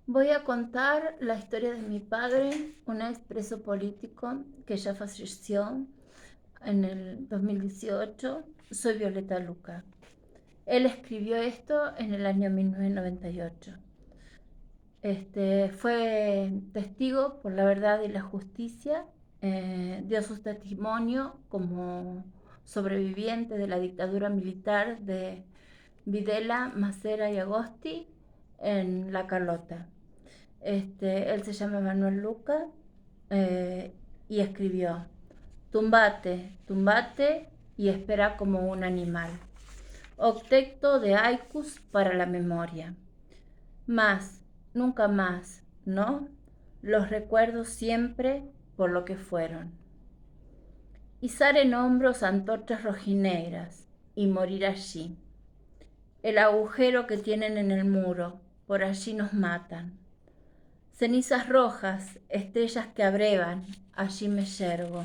Voy a contar la historia de mi padre, un expreso político que ya falleció en el 2018. Soy Violeta Luca. Él escribió esto en el año 1998. Fue testigo por la verdad y la justicia, dio su testimonio como sobreviviente de la dictadura militar de Videla, Macera y Agosti en La Carlota. Él se llama Manuel Luca, eh, y escribió: tumbate, tumbate y espera como un animal. Octeto de haikus para la memoria. Más, nunca más, ¿no? Los recuerdo siempre por lo que fueron. Izar en hombros antorchas rojinegras y morir allí. El agujero que tienen en el muro, por allí nos matan. Cenizas rojas, estrellas que abrevan, allí me yergo.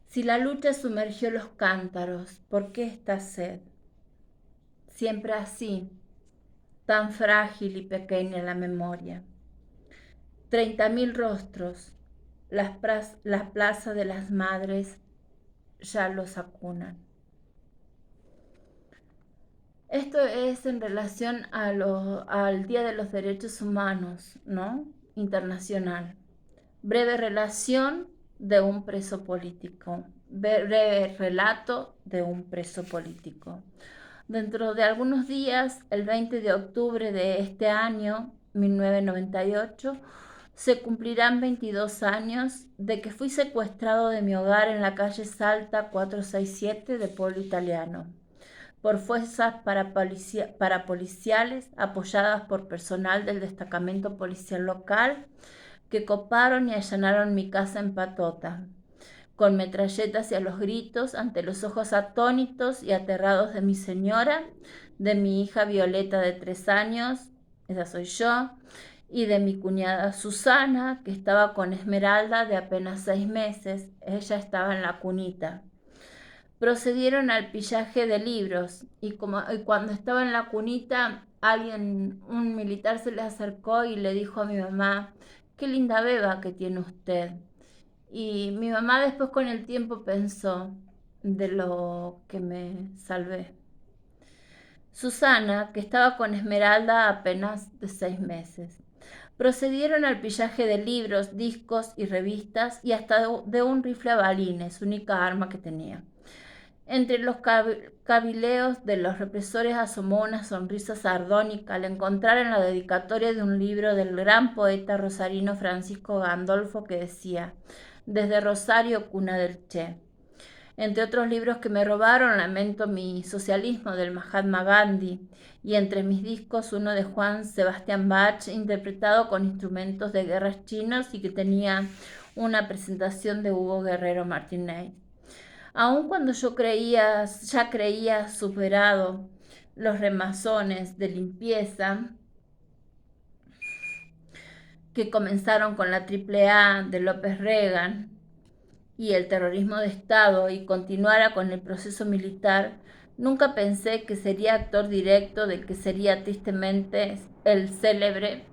Si la lucha sumergió los cántaros, ¿por qué esta sed? Siempre así, tan frágil y pequeña la memoria. 30.000 rostros, la plaza de las madres ya los acunan. Esto es en relación al Día de los Derechos Humanos, ¿no? Internacional. Breve relación de un preso político. Breve relato de un preso político. Dentro de algunos días, el 20 de octubre de este año, 1998, se cumplirán 22 años de que fui secuestrado de mi hogar en la calle Salta 467 de Pueblo Italiano por fuerzas parapoliciales apoyadas por personal del destacamento policial local que coparon y allanaron mi casa en Patota, con metralletas y a los gritos, ante los ojos atónitos y aterrados de mi señora, de mi hija Violeta de 3 años, esa soy yo, y de mi cuñada Susana, que estaba con Esmeralda de apenas 6 meses. Ella estaba en la cunita. Procedieron al pillaje de libros y cuando estaba en la cunita, un militar se le acercó y le dijo a mi mamá: qué linda beba que tiene usted. Y mi mamá después con el tiempo pensó de lo que me salvé. Susana, que estaba con Esmeralda apenas de 6 meses. Procedieron al pillaje de libros, discos y revistas y hasta de un rifle a balines, única arma que tenía. Entre los cavileos de los represores asomó una sonrisa sardónica al encontrar en la dedicatoria de un libro del gran poeta rosarino Francisco Gandolfo que decía: desde Rosario, cuna del Che. Entre otros libros que me robaron, lamento mi socialismo del Mahatma Gandhi, y entre mis discos uno de Juan Sebastián Bach, interpretado con instrumentos de guerras chinos y que tenía una presentación de Hugo Guerrero Martínez. Aun cuando ya creía superado los remazones de limpieza que comenzaron con la AAA de López Reagan y el terrorismo de Estado y continuara con el proceso militar, nunca pensé que sería actor directo del que sería tristemente el célebre,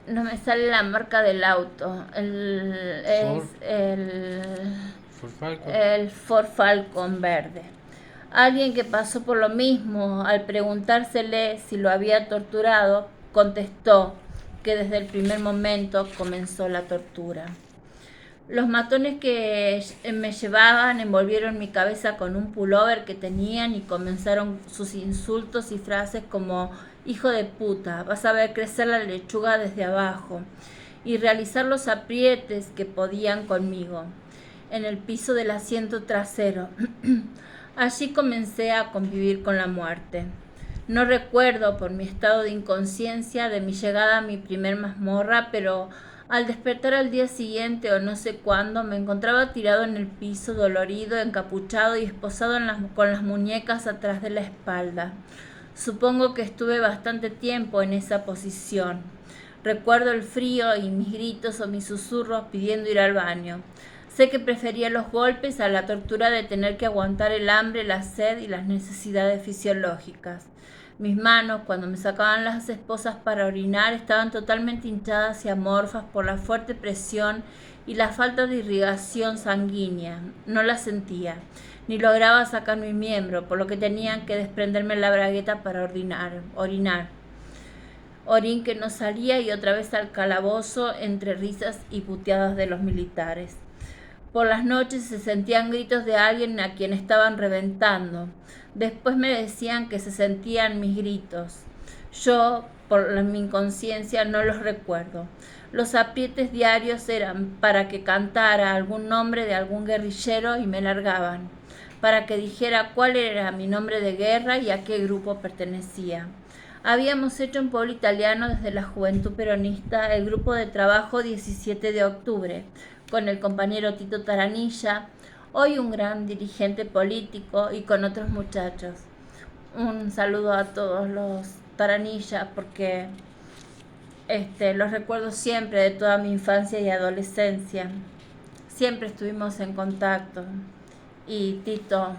no me sale la marca del auto, Ford, es Ford Falcon. el Ford Falcon verde. Alguien que pasó por lo mismo, al preguntársele si lo había torturado, contestó que desde el primer momento comenzó la tortura. Los matones que me llevaban envolvieron mi cabeza con un pullover que tenían y comenzaron sus insultos y frases como: hijo de puta, vas a ver crecer la lechuga desde abajo, y realizar los aprietes que podían conmigo en el piso del asiento trasero. Allí comencé a convivir con la muerte. No recuerdo, por mi estado de inconsciencia, de mi llegada a mi primer mazmorra, pero al despertar al día siguiente o no sé cuándo, me encontraba tirado en el piso, dolorido, encapuchado y esposado con las muñecas atrás de la espalda. Supongo que estuve bastante tiempo en esa posición. Recuerdo el frío y mis gritos o mis susurros pidiendo ir al baño. Sé que prefería los golpes a la tortura de tener que aguantar el hambre, la sed y las necesidades fisiológicas. Mis manos, cuando me sacaban las esposas para orinar, estaban totalmente hinchadas y amorfas por la fuerte presión y la falta de irrigación sanguínea. No la sentía, ni lograba sacar mi miembro, por lo que tenían que desprenderme la bragueta para orinar. Orín que no salía y otra vez al calabozo entre risas y puteadas de los militares. Por las noches se sentían gritos de alguien a quien estaban reventando. Después me decían que se sentían mis gritos. Yo, por mi inconsciencia, no los recuerdo. Los aprietes diarios eran para que cantara algún nombre de algún guerrillero y me largaban, para que dijera cuál era mi nombre de guerra y a qué grupo pertenecía. Habíamos hecho en pueblo italiano desde la Juventud Peronista el grupo de trabajo 17 de octubre, con el compañero Tito Taranilla, hoy un gran dirigente político, y con otros muchachos. Un saludo a todos los Taranilla porque los recuerdo siempre de toda mi infancia y adolescencia. Siempre estuvimos en contacto y Tito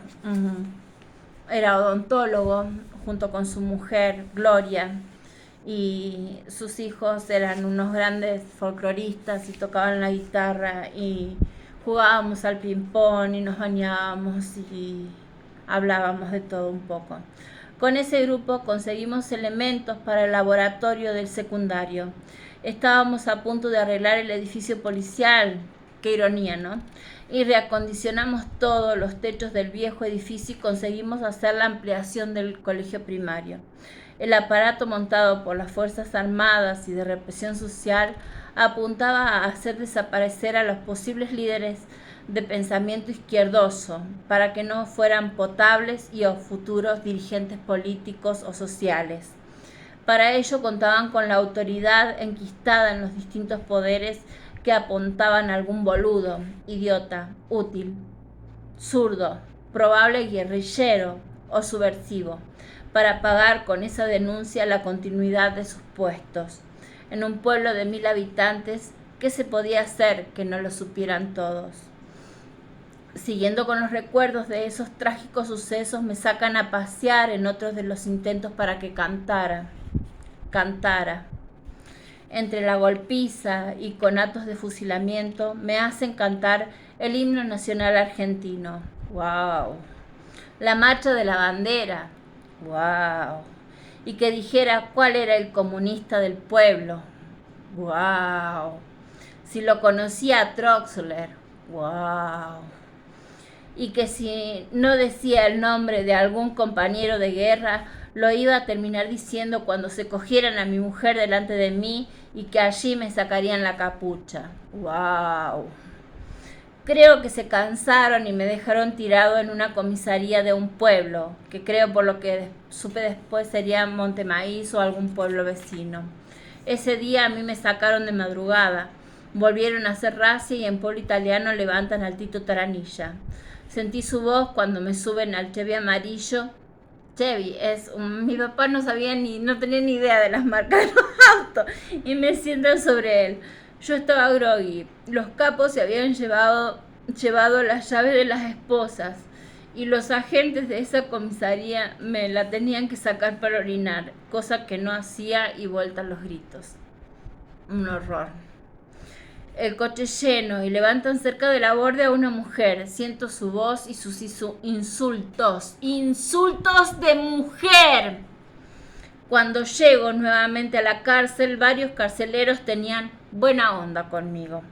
era odontólogo junto con su mujer Gloria, y sus hijos eran unos grandes folcloristas y tocaban la guitarra y jugábamos al ping-pong y nos bañábamos y hablábamos de todo un poco. Con ese grupo conseguimos elementos para el laboratorio del secundario. Estábamos a punto de arreglar el edificio policial, qué ironía, ¿no? Y reacondicionamos todos los techos del viejo edificio y conseguimos hacer la ampliación del colegio primario. El aparato montado por las Fuerzas Armadas y de Represión Social apuntaba a hacer desaparecer a los posibles líderes de pensamiento izquierdoso para que no fueran potables y o futuros dirigentes políticos o sociales. Para ello contaban con la autoridad enquistada en los distintos poderes que apuntaban a algún boludo, idiota, útil, zurdo, probable guerrillero o subversivo, para pagar con esa denuncia la continuidad de sus puestos. En un pueblo de 1000 habitantes, ¿qué se podía hacer que no lo supieran todos? Siguiendo con los recuerdos de esos trágicos sucesos, me sacan a pasear en otros de los intentos para que cantara. Entre la golpiza y conatos de fusilamiento, me hacen cantar el himno nacional argentino. ¡Wow! La marcha de la bandera. ¡Wow! Y que dijera cuál era el comunista del pueblo. ¡Wow! Si lo conocía a Troxler. ¡Wow! Y que si no decía el nombre de algún compañero de guerra, lo iba a terminar diciendo cuando se cogieran a mi mujer delante de mí y que allí me sacarían la capucha. ¡Wow! Creo que se cansaron y me dejaron tirado en una comisaría de un pueblo, que creo por lo que supe después sería Montemaíz o algún pueblo vecino. Ese día a mí me sacaron de madrugada. Volvieron a hacer racia y en pueblo italiano levantan al Tito Taranilla. Sentí su voz cuando me suben al Chevy amarillo. Chevy mi papá no tenía ni idea de las marcas de los autos, y me sientan sobre él. Yo estaba groggy. Los capos se habían llevado las llaves de las esposas y los agentes de esa comisaría me la tenían que sacar para orinar, cosa que no hacía, y vueltan los gritos. Un horror. El coche lleno y levantan cerca de la borde a una mujer. Siento su voz y sus insultos. ¡Insultos de mujer! Cuando llego nuevamente a la cárcel, varios carceleros tenían buena onda conmigo.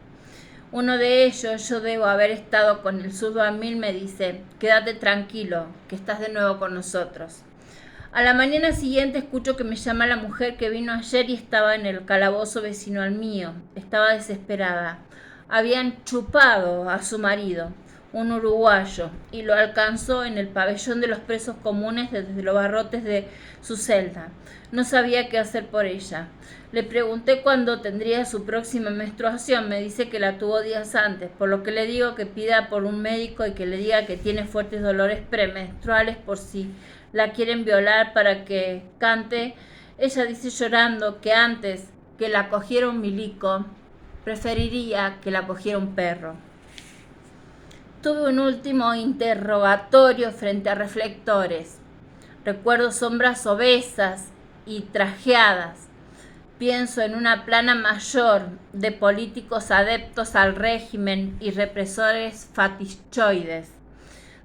Uno de ellos, yo debo haber estado con el zurdo a 1000, me dice: quédate tranquilo, que estás de nuevo con nosotros. A la mañana siguiente escucho que me llama la mujer que vino ayer y estaba en el calabozo vecino al mío. Estaba desesperada. Habían chupado a su marido, un uruguayo, y lo alcanzó en el pabellón de los presos comunes desde los barrotes de su celda. No sabía qué hacer por ella. Le pregunté cuándo tendría su próxima menstruación. Me dice que la tuvo días antes, por lo que le digo que pida por un médico y que le diga que tiene fuertes dolores premenstruales por si la quieren violar para que cante. Ella dice llorando que antes que la cogiera un milico, preferiría que la cogiera un perro. Tuve un último interrogatorio frente a reflectores. Recuerdo sombras obesas y trajeadas. Pienso en una plana mayor de políticos adeptos al régimen y represores fatichoides.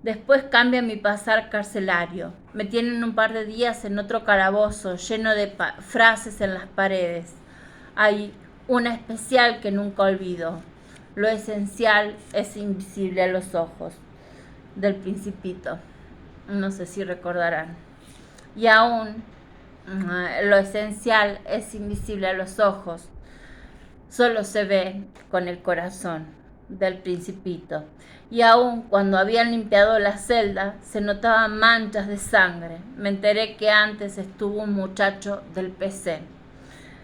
Después cambia mi pasar carcelario. Me tienen un par de días en otro calabozo lleno de frases en las paredes. Hay una especial que nunca olvido. Lo esencial es invisible a los ojos. Del Principito. No sé si recordarán. Y aún lo esencial es invisible a los ojos. Solo se ve con el corazón. Del Principito. Y aún cuando habían limpiado la celda, se notaban manchas de sangre. Me enteré que antes estuvo un muchacho del PC.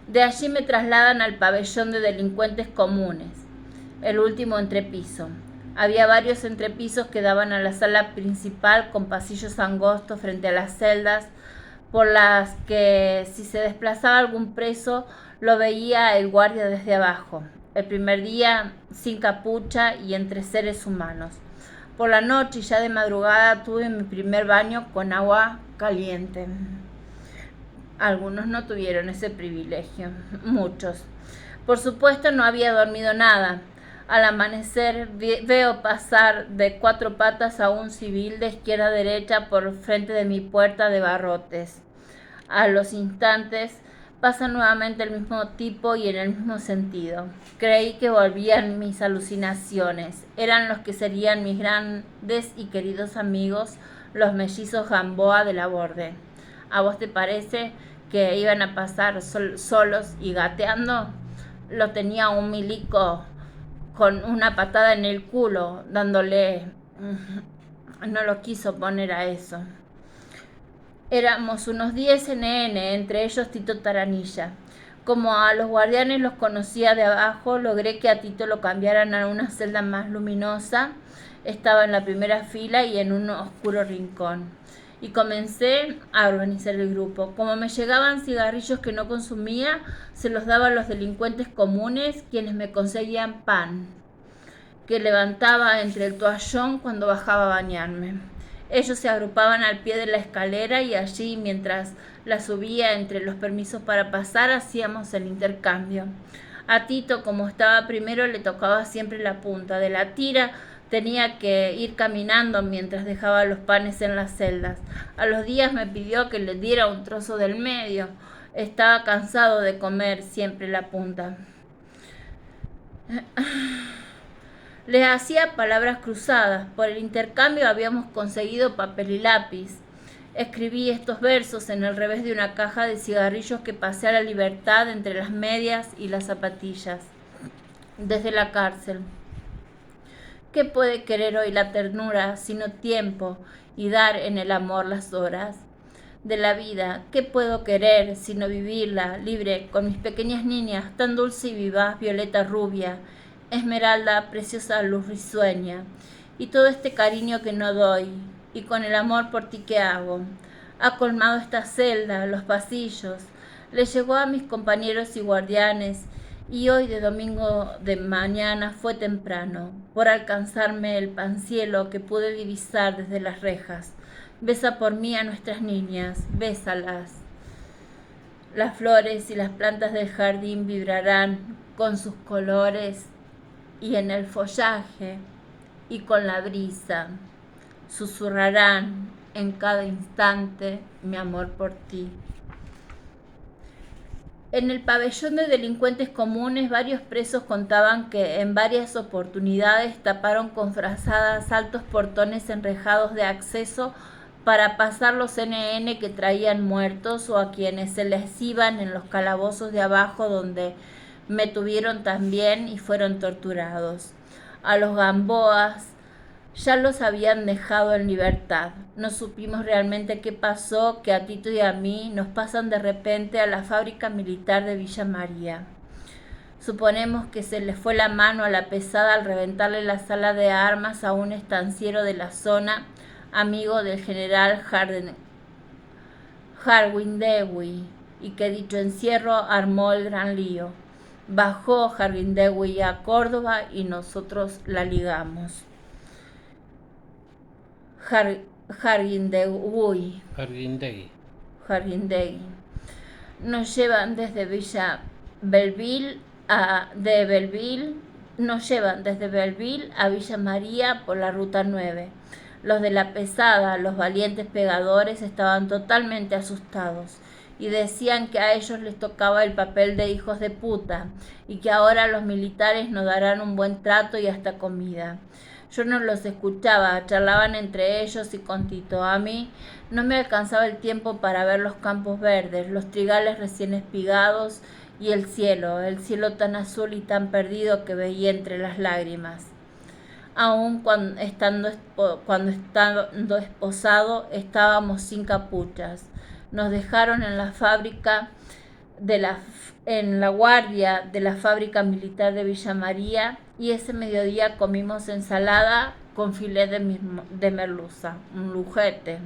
De allí me trasladan al pabellón de delincuentes comunes, el último entrepiso. Había varios entrepisos que daban a la sala principal con pasillos angostos frente a las celdas, por las que si se desplazaba algún preso lo veía el guardia desde abajo. El primer día sin capucha y entre seres humanos. Por la noche y ya de madrugada tuve mi primer baño con agua caliente. Algunos no tuvieron ese privilegio, muchos. Por supuesto no había dormido nada. Al amanecer veo pasar de 4 patas a un civil de izquierda a derecha por frente de mi puerta de barrotes. A los instantes pasa nuevamente el mismo tipo y en el mismo sentido. Creí que volvían mis alucinaciones. Eran los que serían mis grandes y queridos amigos, los mellizos Gamboa de la Borde. ¿A vos te parece que iban a pasar solos y gateando? Lo tenía un milico con una patada en el culo, dándole... No lo quiso poner a eso. Éramos unos 10 NN, entre ellos Tito Taranilla. Como a los guardianes los conocía de abajo, logré que a Tito lo cambiaran a una celda más luminosa. Estaba en la primera fila y en un oscuro rincón. Y comencé a organizar el grupo. Como me llegaban cigarrillos que no consumía, se los daba a los delincuentes comunes, quienes me conseguían pan, que levantaba entre el toallón cuando bajaba a bañarme. Ellos se agrupaban al pie de la escalera y allí, mientras la subía entre los permisos para pasar, hacíamos el intercambio. A Tito, como estaba primero, le tocaba siempre la punta de la tira. Tenía que ir caminando mientras dejaba los panes en las celdas. A los días me pidió que le diera un trozo del medio. Estaba cansado de comer siempre la punta. Les hacía palabras cruzadas. Por el intercambio habíamos conseguido papel y lápiz. Escribí estos versos en el revés de una caja de cigarrillos que pasé a la libertad entre las medias y las zapatillas. Desde la cárcel. ¿Qué puede querer hoy la ternura sino tiempo y dar en el amor las horas de la vida? ¿Qué puedo querer sino vivirla libre con mis pequeñas niñas, tan dulce y vivaz, violeta rubia, esmeralda, preciosa luz risueña, y todo este cariño que no doy, y con el amor por ti que hago? Ha colmado esta celda, los pasillos, le llegó a mis compañeros y guardianes, y hoy de domingo de mañana fue temprano, por alcanzarme el pancielo que pude divisar desde las rejas. Besa por mí a nuestras niñas, bésalas. Las flores y las plantas del jardín vibrarán con sus colores y en el follaje y con la brisa. Susurrarán en cada instante mi amor por ti. En el pabellón de delincuentes comunes, varios presos contaban que en varias oportunidades taparon con frazadas altos portones enrejados de acceso para pasar los NN que traían muertos o a quienes se les iban en los calabozos de abajo, donde me tuvieron también y fueron torturados. A los Gamboas ya los habían dejado en libertad. No supimos realmente qué pasó, que a Tito y a mí nos pasan de repente a la fábrica militar de Villa María. Suponemos que se le fue la mano a la pesada al reventarle la sala de armas a un estanciero de la zona, amigo del general Harguindewi, y que dicho encierro armó el gran lío. Bajó Harguindewi a Córdoba y nosotros la ligamos. Jarguindegui. Arguindegui. Nos llevan desde Belleville nos llevan desde Belleville a Villa María por la ruta 9. Los de la pesada, los valientes pegadores, estaban totalmente asustados y decían que a ellos les tocaba el papel de hijos de puta y que ahora los militares nos darán un buen trato y hasta comida. Yo no los escuchaba, charlaban entre ellos y con Tito. A mí no me alcanzaba el tiempo para ver los campos verdes, los trigales recién espigados y el cielo tan azul y tan perdido que veía entre las lágrimas. Aún cuando estando esposado estábamos sin capuchas. Nos dejaron en la guardia de la fábrica militar de Villa María y ese mediodía comimos ensalada con filet de merluza, un lujete.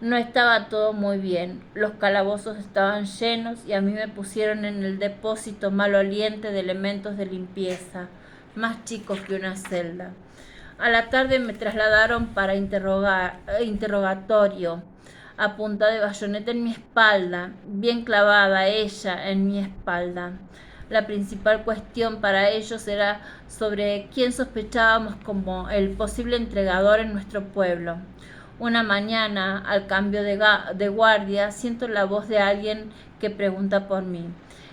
No estaba todo muy bien, los calabozos estaban llenos y a mí me pusieron en el depósito maloliente de elementos de limpieza, más chicos que una celda. A la tarde me trasladaron para interrogatorio, a punta de bayoneta en mi espalda, bien clavada ella en mi espalda. La principal cuestión para ellos era sobre quién sospechábamos como el posible entregador en nuestro pueblo. Una mañana, al cambio de guardia, siento la voz de alguien que pregunta por mí.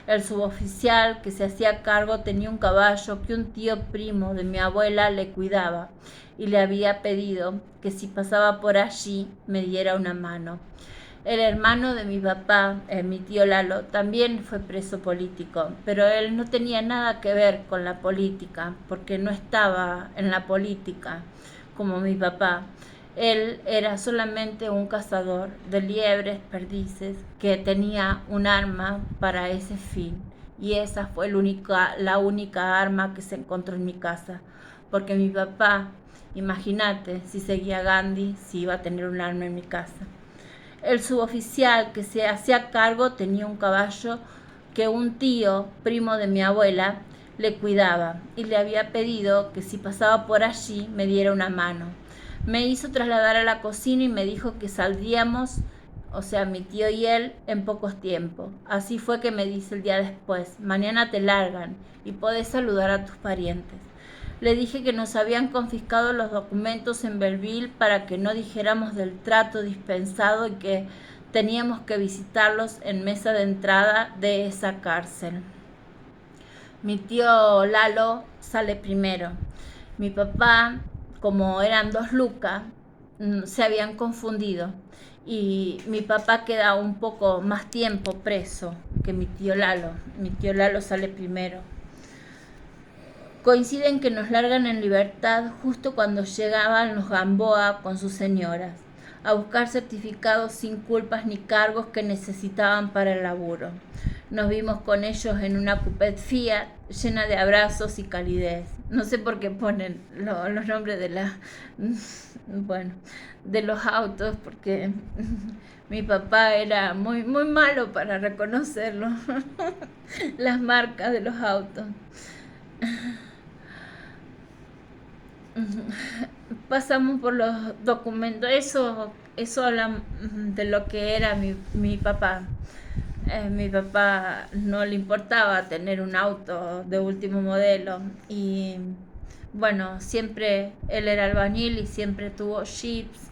El suboficial que se hacía cargo tenía un caballo que un tío primo de mi abuela le cuidaba y le había pedido que si pasaba por allí me diera una mano. El hermano de mi papá, mi tío Lalo, también fue preso político, pero él no tenía nada que ver con la política, porque no estaba en la política como mi papá. Él era solamente un cazador de liebres, perdices, que tenía un arma para ese fin. Y esa fue la única arma que se encontró en mi casa. Porque mi papá, imagínate, si seguía Gandhi, si iba a tener un arma en mi casa. El suboficial que se hacía cargo tenía un caballo que un tío, primo de mi abuela, le cuidaba y le había pedido que si pasaba por allí me diera una mano. Me hizo trasladar a la cocina y me dijo que saldríamos, o sea, mi tío y él, en pocos tiempos. Así fue que me dice el día después: mañana te largan y podés saludar a tus parientes. Le dije que nos habían confiscado los documentos en Belleville para que no dijéramos del trato dispensado y que teníamos que visitarlos en mesa de entrada de esa cárcel. Mi tío Lalo sale primero. Mi papá, como eran 2 lucas, se habían confundido y mi papá queda un poco más tiempo preso que mi tío Lalo. Mi tío Lalo sale primero. Coinciden que nos largan en libertad justo cuando llegaban los Gamboa con sus señoras, a buscar certificados sin culpas ni cargos que necesitaban para el laburo. Nos vimos con ellos en una coupé Fiat llena de abrazos y calidez. No sé por qué ponen los nombres de de los autos, porque mi papá era muy, muy malo para reconocerlo, las marcas de los autos. Pasamos por los documentos. Eso habla de lo que era mi papá. Mi papá no le importaba tener un auto de último modelo y bueno, siempre él era albañil y siempre tuvo jeeps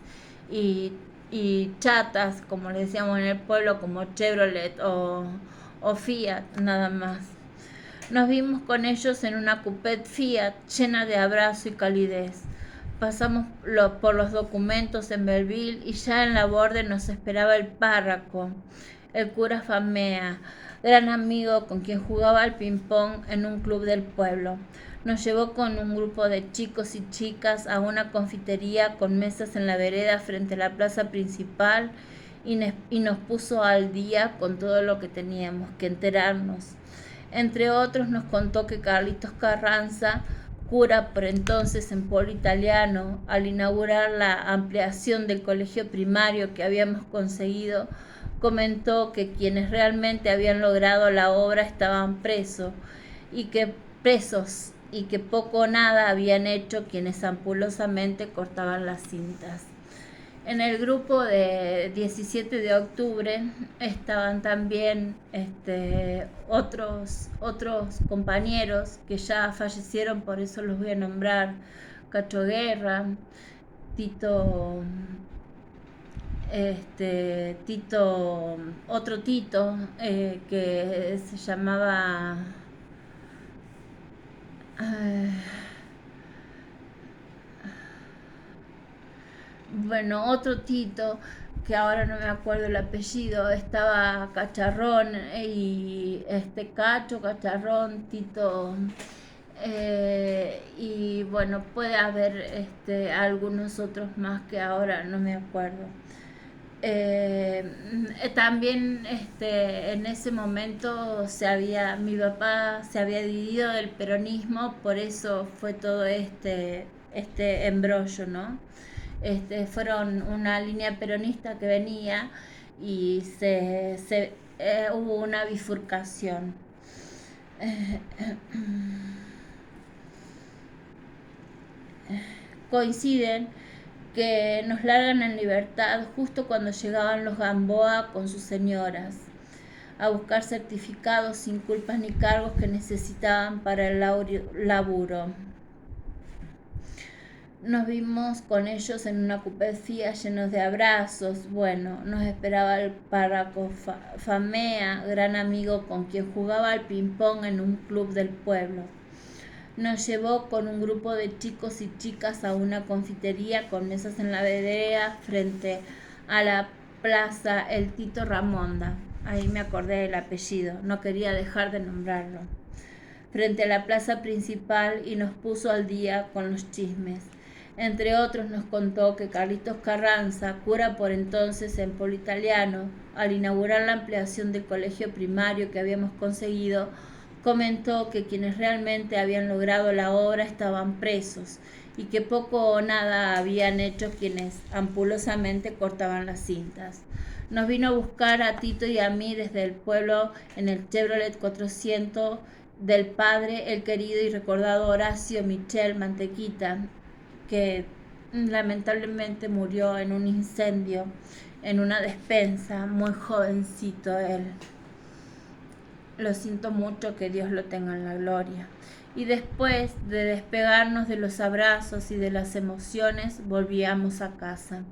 y chatas, como le decíamos en el pueblo, como Chevrolet o Fiat, nada más. Nos vimos con ellos en una coupé Fiat llena de abrazo y calidez. Pasamos por los documentos en Belleville y ya en la borde nos esperaba el párroco, el cura Famea, gran amigo con quien jugaba al ping-pong en un club del pueblo. Nos llevó con un grupo de chicos y chicas a una confitería con mesas en la vereda frente a la plaza principal y nos puso al día con todo lo que teníamos que enterarnos. Entre otros nos contó que Carlitos Carranza, cura por entonces en pueblo italiano, al inaugurar la ampliación del colegio primario que habíamos conseguido, comentó que quienes realmente habían logrado la obra estaban presos y que poco o nada habían hecho quienes ampulosamente cortaban las cintas. En el grupo de 17 de octubre estaban también otros compañeros que ya fallecieron, por eso los voy a nombrar: Cacho Guerra, Tito, otro Tito que se llamaba... bueno, otro Tito, que ahora no me acuerdo el apellido, estaba Cacharrón y Cacho, Cacharrón, Tito, y bueno, puede haber algunos otros más que ahora no me acuerdo. También en ese momento mi papá se había dividido del peronismo, por eso fue todo este embrollo, ¿no? Fueron una línea peronista que venía y hubo una bifurcación. Coinciden que nos largan en libertad justo cuando llegaban los Gamboa con sus señoras a buscar certificados sin culpas ni cargos que necesitaban para el laburo. Nos vimos con ellos en una cupefía llenos de abrazos. Bueno, nos esperaba el párroco Famea, gran amigo con quien jugaba al ping-pong en un club del pueblo. Nos llevó con un grupo de chicos y chicas a una confitería con mesas en la vereda frente a la plaza El Tito Ramonda. Ahí me acordé del apellido, no quería dejar de nombrarlo. Frente a la plaza principal, y nos puso al día con los chismes. Entre otros nos contó que Carlitos Carranza, cura por entonces en Politaliano, al inaugurar la ampliación del colegio primario que habíamos conseguido, comentó que quienes realmente habían logrado la obra estaban presos y que poco o nada habían hecho quienes ampulosamente cortaban las cintas. Nos vino a buscar a Tito y a mí desde el pueblo en el Chevrolet 400 del padre, el querido y recordado Horacio Michel Mantequita, que lamentablemente murió en un incendio en una despensa, muy jovencito él. Lo siento mucho, que Dios lo tenga en la gloria. Y después de despegarnos de los abrazos y de las emociones, volvíamos a casa.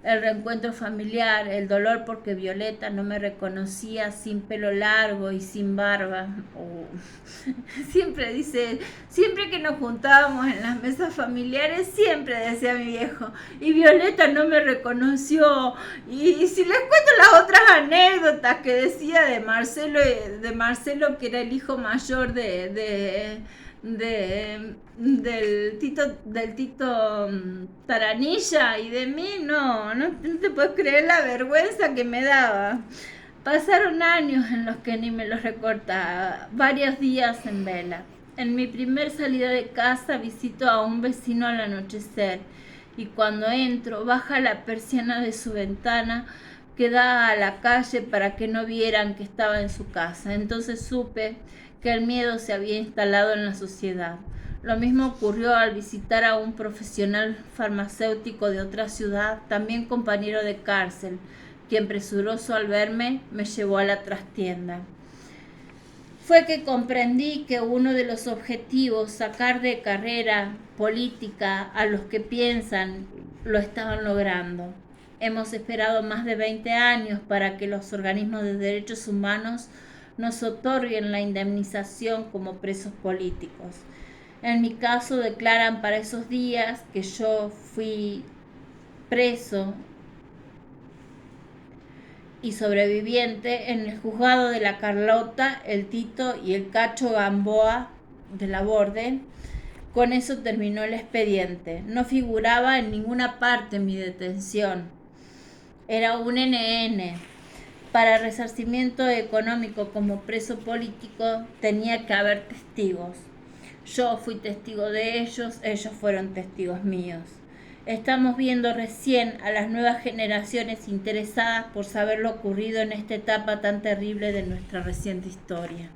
El reencuentro familiar, el dolor porque Violeta no me reconocía sin pelo largo y sin barba. Siempre que nos juntábamos en las mesas familiares, siempre decía mi viejo, y Violeta no me reconoció. Y si les cuento las otras anécdotas que decía de Marcelo, que era el hijo mayor del Tito Taranilla, y de mí, no te puedes creer la vergüenza que me daba. Pasaron años en los que ni me los recortaba, varios días en vela. En mi primer salida de casa visito a un vecino al anochecer, y cuando entro baja la persiana de su ventana que da a la calle para que no vieran que estaba en su casa. Entonces supe que el miedo se había instalado en la sociedad. Lo mismo ocurrió al visitar a un profesional farmacéutico de otra ciudad, también compañero de cárcel, quien presuroso al verme me llevó a la trastienda. Fue que comprendí que uno de los objetivos, sacar de carrera política a los que piensan, lo estaban logrando. Hemos esperado más de 20 años para que los organismos de derechos humanos nos otorguen la indemnización como presos políticos. En mi caso declaran para esos días que yo fui preso y sobreviviente en el juzgado de la Carlota, el Tito y el Cacho Gamboa de la Borde. Con eso terminó el expediente. No figuraba en ninguna parte mi detención. Era un NN. Para resarcimiento económico como preso político tenía que haber testigos. Yo fui testigo de ellos fueron testigos míos. Estamos viendo recién a las nuevas generaciones interesadas por saber lo ocurrido en esta etapa tan terrible de nuestra reciente historia.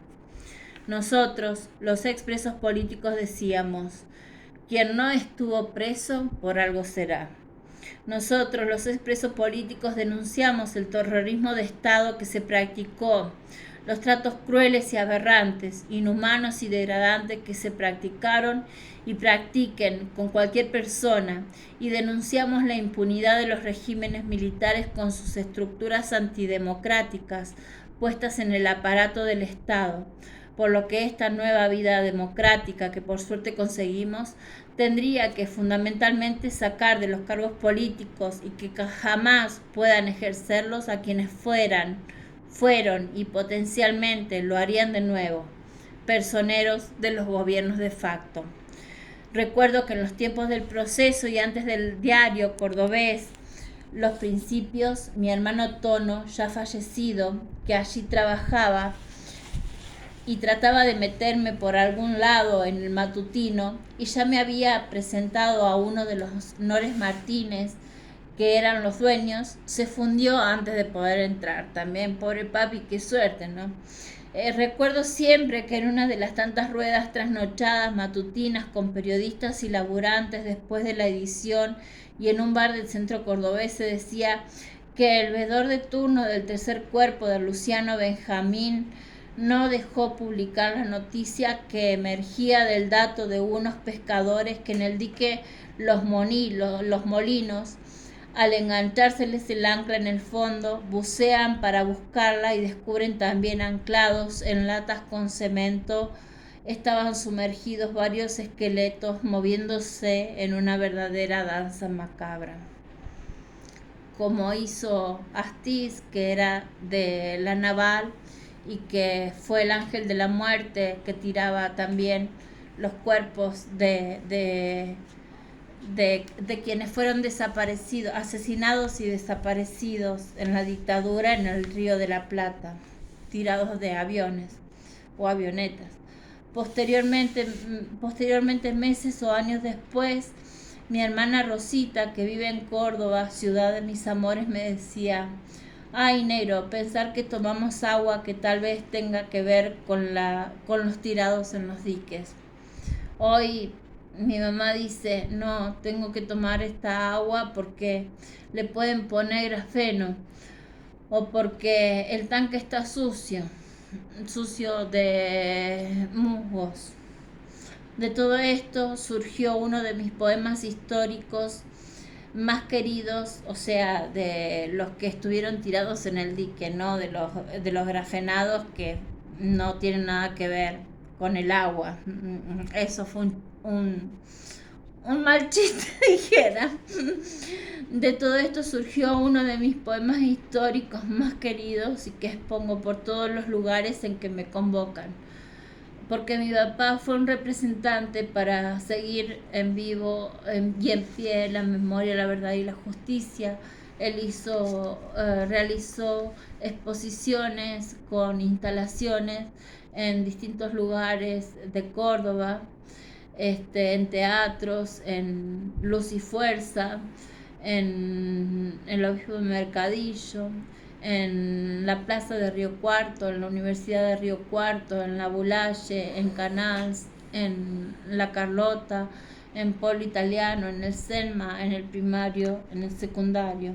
Nosotros, los expresos políticos, decíamos: quien no estuvo preso, por algo será. Nosotros, los expresos políticos, denunciamos el terrorismo de Estado que se practicó, los tratos crueles y aberrantes, inhumanos y degradantes que se practicaron y practiquen con cualquier persona, y denunciamos la impunidad de los regímenes militares con sus estructuras antidemocráticas puestas en el aparato del Estado, por lo que esta nueva vida democrática que por suerte conseguimos tendría que fundamentalmente sacar de los cargos políticos y que jamás puedan ejercerlos a quienes fueron y potencialmente lo harían de nuevo, personeros de los gobiernos de facto. Recuerdo que en los tiempos del proceso y antes del diario cordobés, Los Principios, mi hermano Tono, ya fallecido, que allí trabajaba y trataba de meterme por algún lado en el matutino, y ya me había presentado a uno de los Nores Martínez, que eran los dueños, se fundió antes de poder entrar. También, pobre papi, qué suerte, ¿no? Recuerdo siempre que en una de las tantas ruedas trasnochadas matutinas con periodistas y laburantes después de la edición, y en un bar del centro cordobés se decía que el veedor de turno del tercer cuerpo de Luciano Benjamín no dejó publicar la noticia que emergía del dato de unos pescadores que en el dique Los Molinos, al enganchárseles el ancla en el fondo, bucean para buscarla y descubren también anclados en latas con cemento. Estaban sumergidos varios esqueletos moviéndose en una verdadera danza macabra. Como hizo Astiz, que era de la naval y que fue el ángel de la muerte que tiraba también los cuerpos de quienes fueron desaparecidos, asesinados y desaparecidos en la dictadura en el Río de la Plata, tirados de aviones o avionetas. Posteriormente, meses o años después, mi hermana Rosita, que vive en Córdoba, ciudad de mis amores, me decía: ay, negro, pensar que tomamos agua que tal vez tenga que ver con los tirados en los diques. Hoy mi mamá dice: no, tengo que tomar esta agua porque le pueden poner grafeno o porque el tanque está sucio de musgos. De todo esto surgió uno de mis poemas históricos más queridos, o sea, de los que estuvieron tirados en el dique, no de los grafenados, que no tienen nada que ver con el agua. Eso fue un mal chiste, dijera. De todo esto surgió uno de mis poemas históricos más queridos y que expongo por todos los lugares en que me convocan, porque mi papá fue un representante para seguir en vivo y en pie la memoria, la verdad y la justicia. Él realizó exposiciones con instalaciones en distintos lugares de Córdoba, en teatros, en Luz y Fuerza, en el Obispo de Mercadillo, en la Plaza de Río Cuarto, en la Universidad de Río Cuarto, en la Bulalle, en Canals, en la Carlota, en Polo Italiano, en el Selma, en el primario, en el secundario.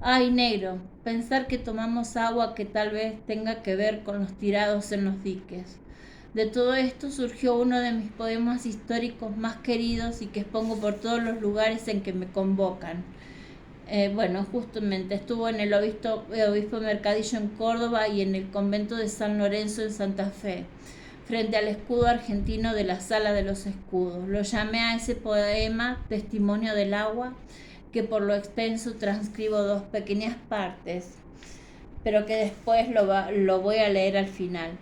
Ay, negro, pensar que tomamos agua que tal vez tenga que ver con los tirados en los diques. De todo esto surgió uno de mis poemas históricos más queridos y que expongo por todos los lugares en que me convocan. Bueno, justamente estuvo en el obispo Mercadillo en Córdoba y en el convento de San Lorenzo en Santa Fe, frente al escudo argentino de la Sala de los Escudos. Lo llamé a ese poema Testimonio del Agua, que por lo extenso transcribo dos pequeñas partes, pero que después lo voy a leer al final.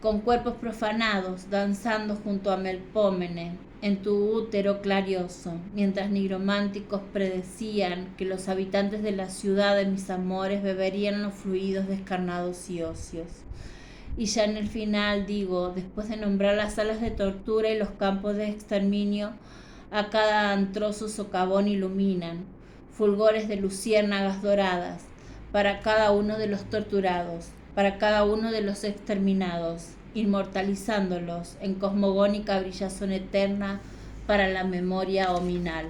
Con cuerpos profanados, danzando junto a Melpómene, en tu útero clarioso, mientras nigrománticos predecían que los habitantes de la ciudad de mis amores beberían los fluidos descarnados y óseos. Y ya en el final digo, después de nombrar las salas de tortura y los campos de exterminio, a cada antroso socavón iluminan fulgores de luciérnagas doradas para cada uno de los torturados, para cada uno de los exterminados, inmortalizándolos en cosmogónica brillazón eterna para la memoria ominal.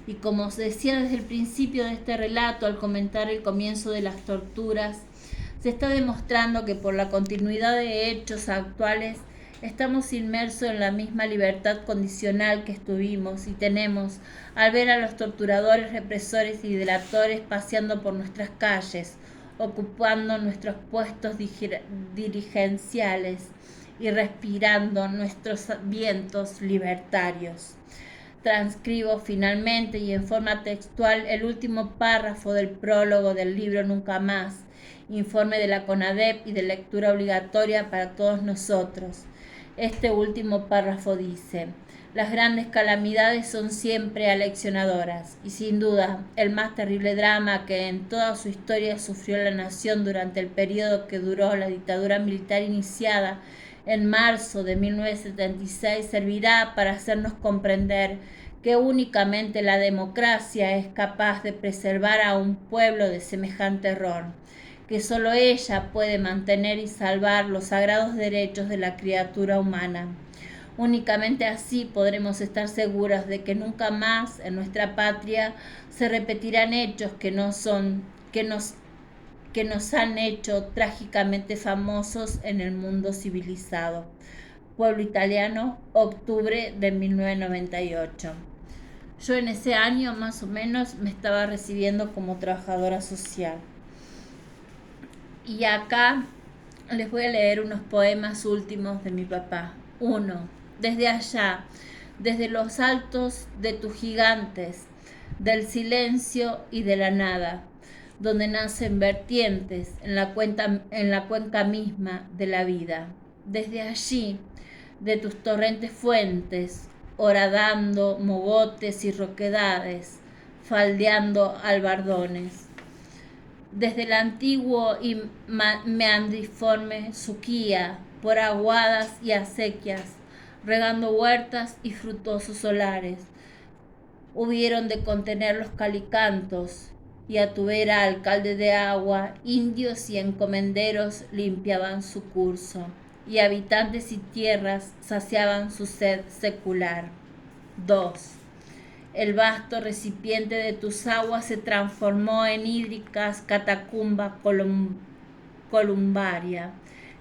Y como os decía desde el principio de este relato, al comentar el comienzo de las torturas, se está demostrando que por la continuidad de hechos actuales estamos inmersos en la misma libertad condicional que estuvimos y tenemos al ver a los torturadores, represores y delatores paseando por nuestras calles, ocupando nuestros puestos dirigenciales y respirando nuestros vientos libertarios. Transcribo finalmente y en forma textual el último párrafo del prólogo del libro Nunca Más, informe de la CONADEP y de lectura obligatoria para todos nosotros. Este último párrafo dice: las grandes calamidades son siempre aleccionadoras y sin duda el más terrible drama que en toda su historia sufrió la nación durante el periodo que duró la dictadura militar iniciada en marzo de 1976 servirá para hacernos comprender que únicamente la democracia es capaz de preservar a un pueblo de semejante error, que solo ella puede mantener y salvar los sagrados derechos de la criatura humana. Únicamente así podremos estar seguros de que nunca más en nuestra patria se repetirán hechos que nos han hecho trágicamente famosos en el mundo civilizado. Pueblo Italiano, octubre de 1998. Yo en ese año más o menos me estaba recibiendo como trabajadora social. Y acá les voy a leer unos poemas últimos de mi papá. 1. Desde allá, desde los altos de tus gigantes, del silencio y de la nada, donde nacen vertientes en la cuenca misma de la vida. Desde allí, de tus torrentes fuentes, horadando mogotes y roquedades, faldeando albardones. Desde el antiguo y meandriforme Suquía, por aguadas y acequias, regando huertas y frutosos solares, hubieron de contener los calicantos, y a tu vera, alcalde de agua, indios y encomenderos limpiaban su curso, y habitantes y tierras saciaban su sed secular. 2. El vasto recipiente de tus aguas se transformó en hídricas catacumba columbaria,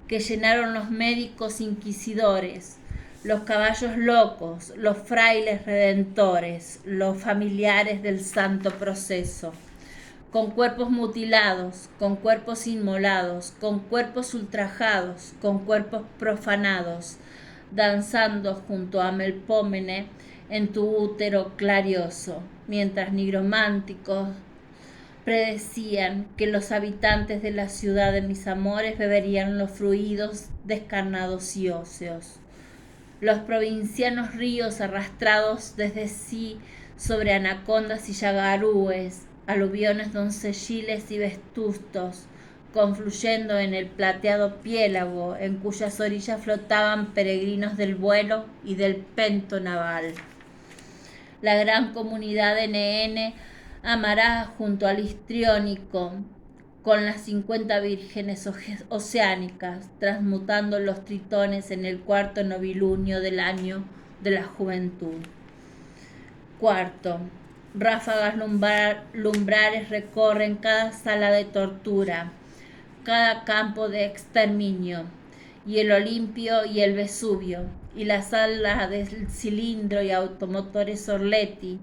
que llenaron los médicos inquisidores, los caballos locos, los frailes redentores, los familiares del santo proceso, con cuerpos mutilados, con cuerpos inmolados, con cuerpos ultrajados, con cuerpos profanados, danzando junto a Melpómene en tu útero clarioso, mientras nigrománticos predecían que los habitantes de la ciudad de mis amores beberían los fluidos descarnados y óseos. Los provincianos ríos arrastrados desde sí sobre anacondas y yagarúes, aluviones doncelliles y vestustos, confluyendo en el plateado piélago en cuyas orillas flotaban peregrinos del vuelo y del pento naval. La gran comunidad de NN amará junto al histriónico con las 50 vírgenes oceánicas, transmutando los tritones en el cuarto novilunio del año de la juventud. 4. Ráfagas lumbrares recorren cada sala de tortura, cada campo de exterminio, y el Olimpio y el Vesubio, y la sala del cilindro y automotores Orletti,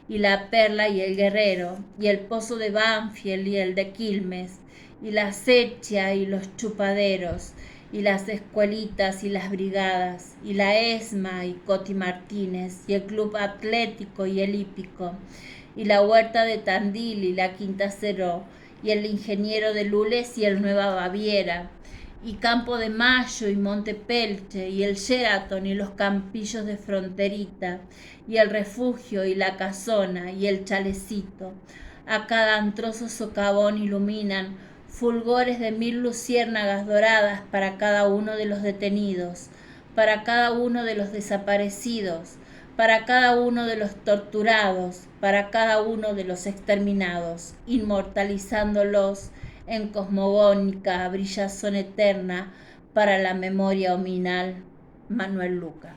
y la Perla y el Guerrero, y el pozo de Banfield y el de Quilmes, y la Sechia y los chupaderos, y las escuelitas y las brigadas, y la ESMA y Coti Martínez, y el Club Atlético y el Hípico, y la Huerta de Tandil y la Quinta Ceró, y el Ingeniero de Lules y el Nueva Baviera, y Campo de Mayo y Monte Pelche, y el Sheraton y los campillos de Fronterita, y el Refugio y la Casona y el Chalecito. A cada antroso socavón iluminan fulgores de 1000 luciérnagas doradas para cada uno de los detenidos, para cada uno de los desaparecidos, para cada uno de los torturados, para cada uno de los exterminados, inmortalizándolos en cosmogónica brillazón eterna para la memoria ominal. Manuel Luca.